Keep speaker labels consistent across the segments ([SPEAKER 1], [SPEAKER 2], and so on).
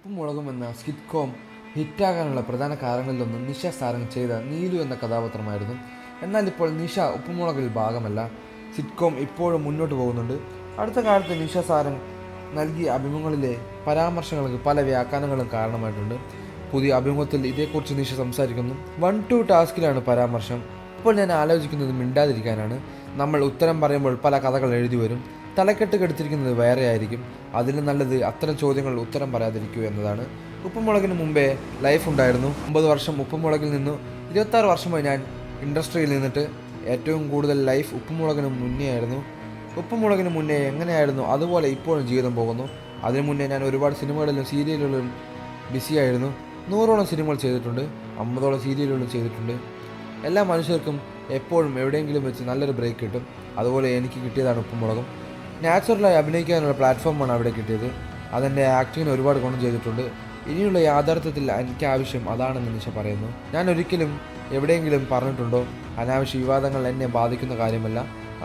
[SPEAKER 1] ഉപ്പും മുളകും എന്ന സിറ്റ്കോം ഹിറ്റാകാനുള്ള പ്രധാന കാരണങ്ങളിലൊന്നും നിഷ സാരംഗ് ചെയ്ത നീലു എന്ന കഥാപാത്രമായിരുന്നു. എന്നാൽ ഇപ്പോൾ നിഷ ഉപ്പുമുളകിൽ ഭാഗമല്ല. സിറ്റ്കോം ഇപ്പോഴും മുന്നോട്ട് പോകുന്നുണ്ട്. അടുത്ത കാലത്ത് നിഷ സാരംഗ് നൽകിയ അഭിമുഖങ്ങളിലെ പരാമർശങ്ങൾക്ക് പല വ്യാഖ്യാനങ്ങളും കാരണമായിട്ടുണ്ട്. പുതിയ അഭിമുഖത്തിൽ ഇതേക്കുറിച്ച് നിഷ സംസാരിക്കുന്നു. 1-2 ടാസ്കിലാണ് പരാമർശം. ഇപ്പോൾ ഞാൻ ആലോചിക്കുന്നത് മിണ്ടാതിരിക്കാനാണ്. നമ്മൾ ഉത്തരം പറയുമ്പോൾ പല കഥകൾ എഴുതി വരും. തലക്കെട്ട് കെടുത്തിരിക്കുന്നത് വേറെ ആയിരിക്കും. അതിന് നല്ലത് അത്തരം ചോദ്യങ്ങൾ ഉത്തരം പറയാതിരിക്കുക എന്നതാണ്. ഉപ്പുമുളകിന് മുമ്പേ ലൈഫ് ഉണ്ടായിരുന്നു. 9 വർഷം ഉപ്പുമുളകിൽ നിന്നു. 26 വർഷമായി ഞാൻ ഇൻഡസ്ട്രിയിൽ നിന്നിട്ട്. ഏറ്റവും കൂടുതൽ ലൈഫ് ഉപ്പുമുളകിന് മുന്നേ ആയിരുന്നു. ഉപ്പുമുളകിന് മുന്നേ എങ്ങനെയായിരുന്നു അതുപോലെ ഇപ്പോഴും ജീവിതം പോകുന്നു. അതിനു മുന്നേ ഞാൻ ഒരുപാട് സിനിമകളിലും സീരിയലുകളിലും ബിസിയായിരുന്നു. 100ഓളം സിനിമകൾ ചെയ്തിട്ടുണ്ട്, 50ഓളം സീരിയലുകളും ചെയ്തിട്ടുണ്ട്. എല്ലാ മനുഷ്യർക്കും എപ്പോഴും എവിടെയെങ്കിലും വെച്ച് നല്ലൊരു ബ്രേക്ക് കിട്ടും. അതുപോലെ എനിക്ക് കിട്ടിയതാണ് ഉപ്പുമുളകും. നാച്ചുറലായി അഭിനയിക്കാനുള്ള പ്ലാറ്റ്ഫോമാണ് അവിടെ കിട്ടിയത്. അതെൻ്റെ ആക്ടിങ്ങിന് ഒരുപാട് ഗുണം ചെയ്തിട്ടുണ്ട്. ഇനിയുള്ള യാഥാർത്ഥ്യത്തിൽ എനിക്ക് ആവശ്യം അതാണെന്ന് നിഷ പറയുന്നു. ഞാൻ ഒരിക്കലും എവിടെയെങ്കിലും പറഞ്ഞിട്ടുണ്ടോ അനാവശ്യ വിവാദങ്ങൾ എന്നെ ബാധിക്കുന്ന കാര്യമല്ല.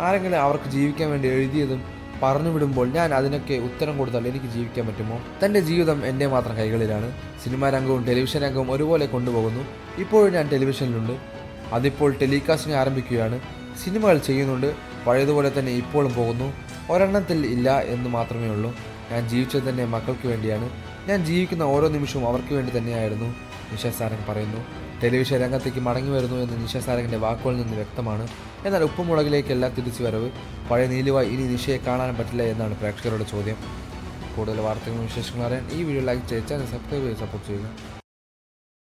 [SPEAKER 1] ആരെങ്കിലും അവർക്ക് ജീവിക്കാൻ വേണ്ടി എഴുതിയതും പറഞ്ഞു വിടുമ്പോൾ ഞാൻ അതിനൊക്കെ ഉത്തരം കൊടുത്താൽ എനിക്ക് ജീവിക്കാൻ പറ്റുമോ? തൻ്റെ ജീവിതം എൻ്റെ മാത്രം കൈകളിലാണ്. സിനിമാ രംഗവും ടെലിവിഷൻ രംഗവും ഒരുപോലെ കൊണ്ടുപോകുന്നു. ഇപ്പോഴും ഞാൻ ടെലിവിഷനിലുണ്ട്. അതിപ്പോൾ ടെലികാസ്റ്റിംഗ് ആരംഭിക്കുകയാണ്. സിനിമകൾ ചെയ്യുന്നുണ്ട്. പഴയതുപോലെ തന്നെ ഇപ്പോഴും പോകുന്നു. ഒരെണ്ണത്തിൽ ഇല്ല എന്ന് മാത്രമേ ഉള്ളൂ. ഞാൻ ജീവിച്ചത് തന്നെ മക്കൾക്ക് വേണ്ടിയാണ്. ഞാൻ ജീവിക്കുന്ന ഓരോ നിമിഷവും അവർക്ക് വേണ്ടി തന്നെയായിരുന്നു, നിഷ സാരംഗ് പറയുന്നു. ടെലിവിഷൻ രംഗത്തേക്ക് മടങ്ങി വരുന്നു എന്ന് നിഷ സാരംഗിൻ്റെ വാക്കുകളിൽ നിന്ന് വ്യക്തമാണ്. എന്നാൽ ഉപ്പുമുളകിലേക്കല്ല തിരിച്ചുവരവ്. പഴയ നീലുവായി ഇനി നിഷയെ കാണാൻ പറ്റില്ല എന്നാണ് പ്രേക്ഷകരുടെ ചോദ്യം. കൂടുതൽ വാർത്തകളും വിശേഷങ്ങളും അറിയാൻ ഈ വീഡിയോ ലൈക്ക് ചെയ്ത് ചാനൽ സബ്സ്ക്രൈബ് ചെയ്ത് സപ്പോർട്ട് ചെയ്യുക.